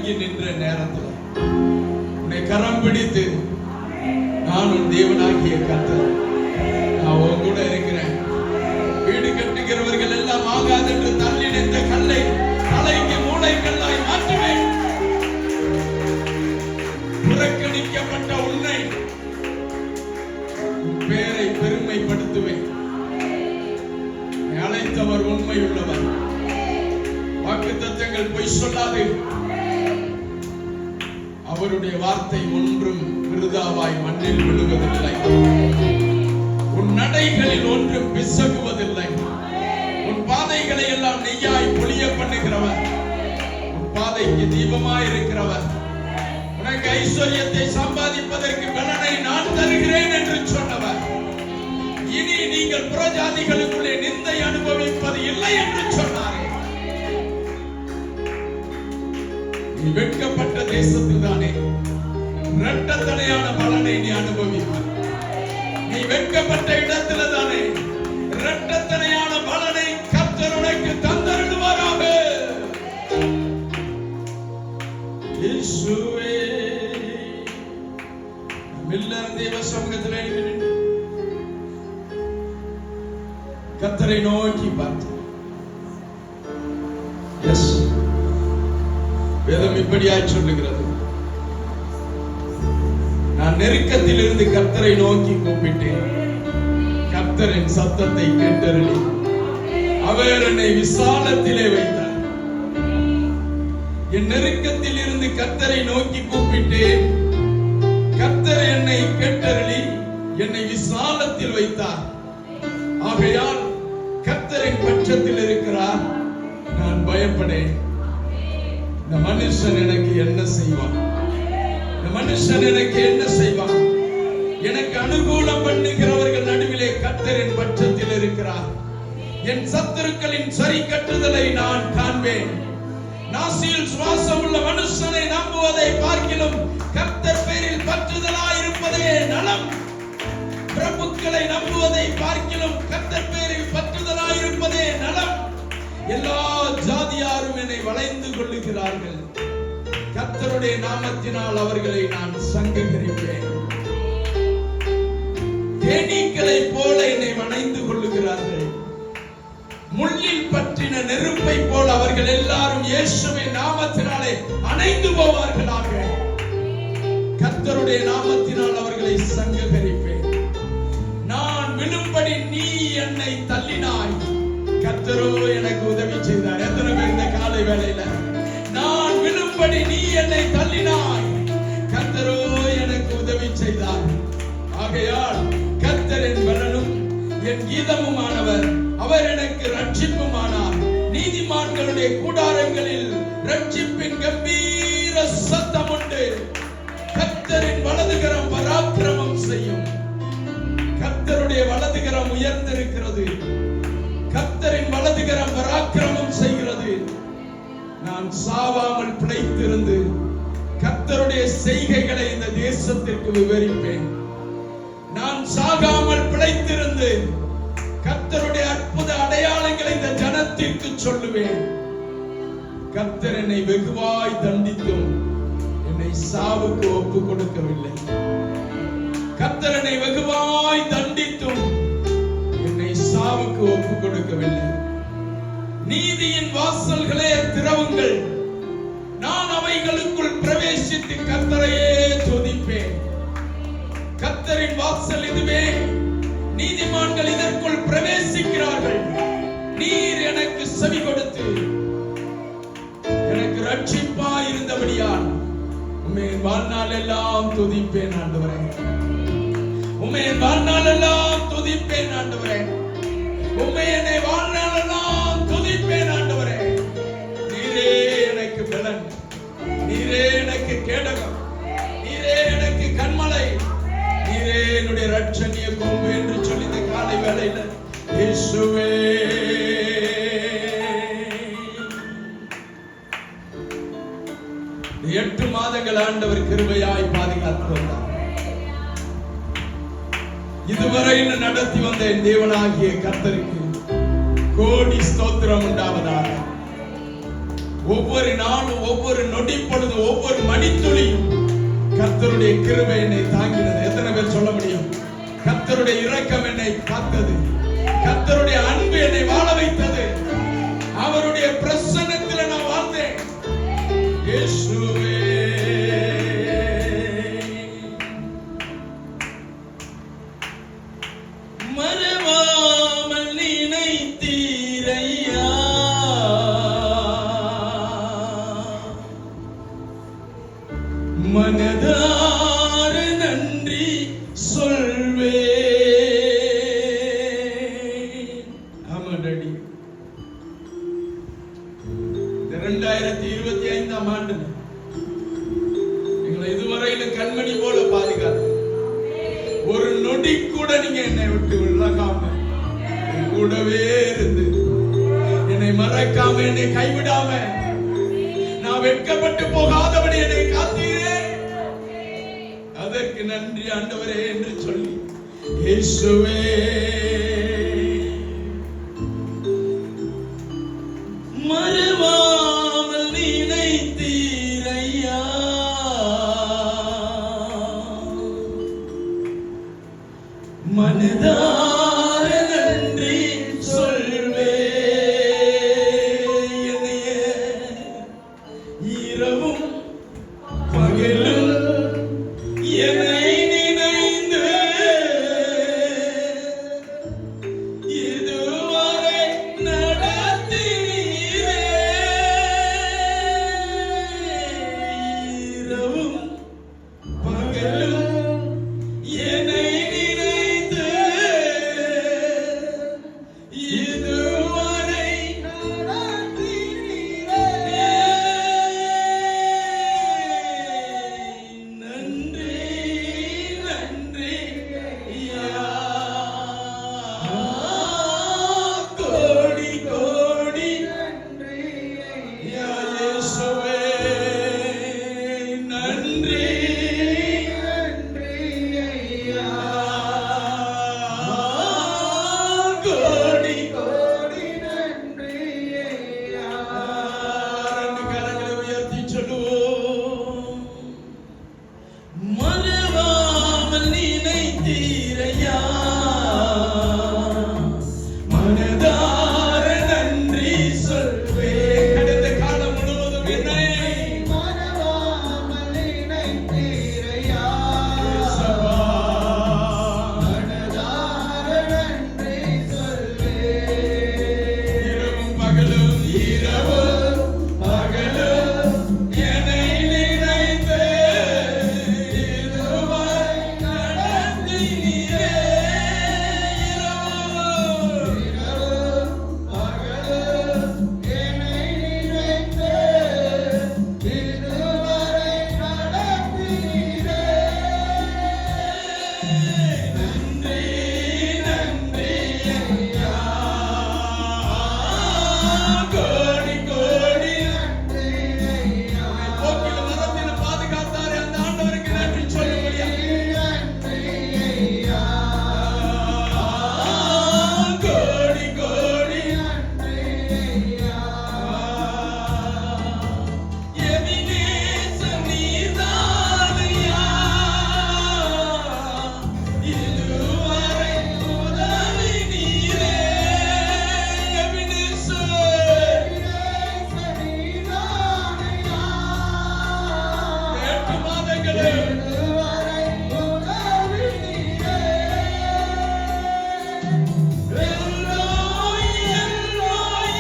கலங்கி நின்ற நேரத்தில் உன்னை கரம் பிடித்து, நான் உன் தேவனாகிய கர்த்தர், நான் உன் கூட இருக்கிறேன். வீடு கட்டுகிறவர்கள் எல்லாம் ஆகாது என்று தள்ளி நின்ற கல்லை தலைக்கு மூளைக்கல்லாய் மாற்றுவேன். புறக்கணிக்கப்பட்ட உன்னை பேரை பெருமைப்படுத்துவேன். அழைத்தவர் உண்மை உள்ளவர். வாக்குத்தத்தங்கள் பொய் சொல்லாது. அவருடைய வார்த்தை ஒன்றும் விருதாவாய் மண்ணில் விழுவதில்லை. உன் நடைகளில் ஒன்றும் பிசகுவதில்லை. உன் பாதைகளை எல்லாம் நெய்யாய் பொழிய பண்ணுகிறவர், உன் பாதைக்கு தீபமாய் இருக்கிறவர், உனக்கு ஐஸ்வர்யத்தை சம்பாதிப்பதற்கு பலனை நான் தருகிறேன் என்று சொன்னவர், இனி நீங்கள் புறஜாதிகளுக்குள்ளே நிந்தை அனுபவிப்பது இல்லை என்று சொன்னாரே. நீ வெட்கப்பட்ட தேசத்தில் தானே இரட்டத்தனையான பலனை நீ அனுபவிப்பாய். நீ வெட்கப்பட்ட இடத்துல தானே இரட்டத்தனையான பலனை கர்த்தர் உனக்கு தந்தருளுவாராக. இயேசுவே, எல்லாரும் தேவ சமூகத்திலே கர்த்தரை நோக்கி பார்த்து, எஸ், வேதம் இப்படியாய் சொல்லுகிறது, நான் நெருக்கத்தில் இருந்து கர்த்தரை நோக்கி கூப்பிட்டேன். கர்த்தரின் சத்தத்தை கேட்டருளி அவர் என்னை விசாலத்திலே வைத்தார். என் நெருக்கத்தில் இருந்து கர்த்தரை நோக்கி கூப்பிட்டேன். கர்த்தர் என்னை கேட்டருளி என்னை விசாலத்தில் வைத்தார். ஆகையால் கர்த்தரின் பட்சத்தில் இருக்கிறார், நான் பயப்படேன். இந்த மனுஷன் எனக்கு என்ன செய்வான்? இந்த மனுஷன் எனக்கு என்ன செய்வான்? எனக்கு அனுகூலம் பண்ணுகிறவர்கள் நடுவிலே கர்த்தரின் பட்சத்தில் இருக்கிறார். என் சத்துருக்களின் சரி கட்டுதலை நான் காண்பேன். நாசியில் சுவாசம் உள்ள மனுஷனை நம்புவதை பார்க்கிலும் கர்த்தர் பேரில் பற்றுதலாய் இருப்பதே நலம். பிரபுக்களை நம்புவதை பார்க்கிலும் கர்த்தர் பேரில் பற்றுதலாய் இருப்பதே நலம். எல்லா ஜாதியாரும் என்னை வளைந்து கொள்ளுகிறார்கள். கர்த்தருடைய நாமத்தினால் அவர்களை நான் சங்கரிப்பேன். தேனீக்களை போல என்னை வளைந்து கொள்ளுகிறார்கள். முள்ளில் பற்றின நெருப்பை போல அவர்கள் எல்லாரும் இயேசுவின் நாமத்தினாலே அணைந்து போவார்களாக. கர்த்தருடைய நாமத்தினால் அவர்களை சங்கரிப்பேன். நான் விழும்படி நீ என்னை தள்ளினாய். கர்த்தரோ எனக்கு உதவி செய்தார். எத்தனை பேர் இந்த காலை வேளையில நான் விழும்படி நீ என்னை தள்ளினாய், கர்த்தரோ எனக்கு உதவி செய்தார். ஆகையால் கர்த்தர் என் பலனும் என் கீதமுமானவர், அவர் எனக்கு ரட்சிப்புமானார். நீதிமான்களுடைய கூடாரங்களில் ரட்சிப்பின் கம்பீர சத்தம் உண்டு. கர்த்தரின் வலதுகரம் பராக்கிரமம் செய்யும். கர்த்தருடைய வலதுகரம் உயர்ந்திருக்கிறது. கர்த்தரின் வலதுகரம் பராக்கிரமம் செய்கிறது. நான் சாவாமல் பிழைத்திருந்து கர்த்தருடைய செய்கைகளை இந்த தேசத்திற்கு விவரிப்பேன். நான் சாகாமல் பிழைத்திருந்து கர்த்தருடைய அற்புத அடையாளங்களை இந்த ஜனத்திற்கு சொல்லுவேன். கர்த்தர் என்னை வெகுவாய் தண்டித்தும் என்னை சாவுக்கு ஒப்பு கொடுக்கவில்லை. கர்த்தர் என்னை வெகுவாய் தண்டித்தும் என்னை சாவுக்கு ஒப்பு கொடுக்கவில்லை. நீதியின் வாசல்களே திறவுங்கள், நான் அவைகளுக்குள் பிரவேசித்து கர்த்தரையே துதிப்பேன். கர்த்தரின் வாசல் இதுவே, நீதிமான்கள் இதற்குள் பிரவேசிக்கிறார்கள். நீர் எனக்கு செவி கொடுத்து எனக்கு ரட்சிப்பாய் இருந்தபடியால் உம்மை வாழ்நாள் எல்லாம் துதிப்பேன் ஆண்டவரே. உம்மை வாழ்நாள் எல்லாம் துதிப்பேன் ஆண்டவரே. உம்மை என்னை வாழ்நாள் எல்லாம் துதிப்பேன் ஆண்டவரே. நீரே எனக்கு பலன், நீரே எனக்கு கேடகம், நீரே எனக்கு கண்மலை, நீரே என்னுடைய ரட்சணிய கொம்பு என்று சொல்லி இந்த காலை வேளையில இயேசுவே. இந்த 8 மாதங்கள் ஆண்டவர் கிருபையாய் பாதுகாத்து வந்தார். இதுவரை நடத்தி வந்த என் தேவனாகிய கர்த்தருக்கு கோடி ஸ்தோத்திரம் உண்டாவதாக. ஒவ்வொரு நாளும், ஒவ்வொரு நொடி பொழுது, ஒவ்வொரு மணித்துளியும் கர்த்தருடைய கிருபை என்னை தாங்கினது. எத்தனை பேர் சொல்ல முடியும்? கர்த்தருடைய இரக்கம் என்னை காத்தது, கர்த்தருடைய அன்பு என்னை வாழ வைத்தது, அவருடைய பிரசன்னத்தில் நான் வாழ்ந்தேன். இயேசுவே மறவாமல் நினைத்தீரையா, மனதார நன்றி சொல்வே. ஆமாடி, 2025ஆம் ஆண்டு எங்களை இதுவரையிலும் கண்மணி போல பாதுகாத்து, ஒரு நொடி கூட நீங்க என்னை விட்டு விலகாம கூடவே இருந்து, என்னை மறக்காம, என்னை கைவிடாம, நான் வெட்கப்பட்டு போகாதபடி என்னை காத்தீரே. அதற்கு நன்றி ஆண்டவரே என்று சொல்லி, இயேசுவே மறவாமல் நினைத்தீரையா, மனதார நன்றி சொல்வே. என்னைய இரவும் பகலும் என்னை நினைந்து இதுவரை நடத்தினீரே. இரவும் பகலும் என்னை நினைந்து இதுவரை நடத்தினீரே. நன்றி நன்றி ஐயா, கோடி கோடி நன்றி ஐயா. இயேசுவே நன்றி நன்றி ஐயா, கோடி கோடி நன்றி ஐயா. ரெண்டு கரங்களை உயர்த்தி சொல்லுவோம். மறவாமல் நினைத்தீரையா, மனதார நன்றி சொல்வே. கடந்த காலம் முழுவதும் என்னை மறவாமல் நினைத்தீரையா, மனதார நன்றி சொல்வே. இரவும் பகலும், இரவும் பகலும் என்னை நினைத்து இதுவரை நடத்தினீரே. இரவும் பகலும் என்னை நினைத்து இதுவரை நடத்தினீரே. நன்றி நன்றி ஐயா, கோடி கோடி நன்றி ஐயா. போக்கில மரத்தில பாதுகாத்தாரே அந்த ஆண்டவருக்கு நன்றி சொல்ல முடியாது. நன்றி ஐயா, கோடி கோடி நன்றி ஐயா. எபினேசர் நீர்தானையா, இதுவரை உதவி நீரே. எபினேசர் நீர்தானையா, 8 மாதங்களே இதுவரை உதவி நீரே. எல்லோய் எல்லோய்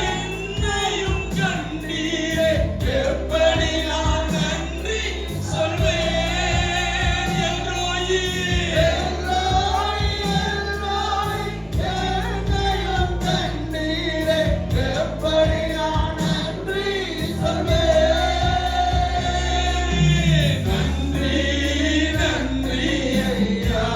என்னையும் கண்டீரே, எப்படி நான் நன்றி சொல்வேன். எல்லோய் எல்லோய் எல்லோய் என்னையும் கண்டீரே, எப்படி நான் நன்றி சொல்வேன். நன்றி நன்றி ஐயா,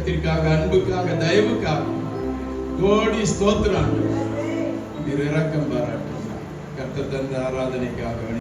இரக்கத்திற்காக, அன்புக்காக, தயவுக்காக கோடி ஸ்தோத்திரம். நீர் இரக்கம் பாராட்டுங்க. கர்த்தர் தந்த ஆராதனைக்காக